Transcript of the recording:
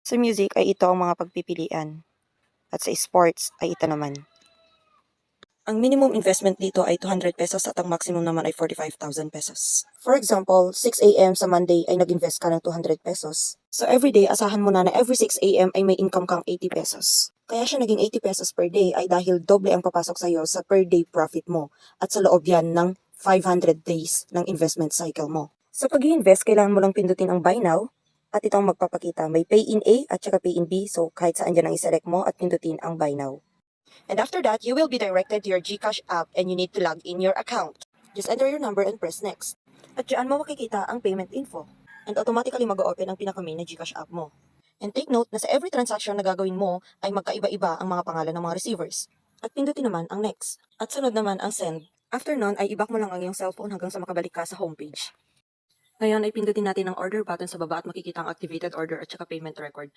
Sa music ay ito ang mga pagpipilian. At sa sports ay ito naman. Ang minimum investment dito ay 200 pesos at ang maximum naman ay 45,000 pesos. For example, 6 a.m. sa Monday ay nag-invest ka ng 200 pesos. So everyday, asahan mo na every 6 a.m. ay may income kang 80 pesos. Kaya siya naging 80 pesos per day ay dahil doble ang papasok sa'yo sa per day profit mo. At sa loob yan ng 500 days ng investment cycle mo. Sa pag-i-invest, kailangan mo lang pindutin ang buy now at itong magpapakita. May pay in A at saka pay in B. So kahit saan dyan ang iselect mo at pindutin ang buy now. And after that, you will be directed to your GCash app and you need to log in your account. Just enter your number and press next. At dyan mo makikita ang payment info. And automatically mag-open ang pinaka-main na GCash app mo. And take note na sa every transaction na gagawin mo ay magkaiba-iba ang mga pangalan ng mga receivers. At pindutin naman ang next. At sunod naman ang send. After nun ay i-back mo lang ang iyong cellphone hanggang sa makabalik ka sa homepage. Ngayon ay pindutin natin ang order button sa baba at makikita ang activated order at saka payment record.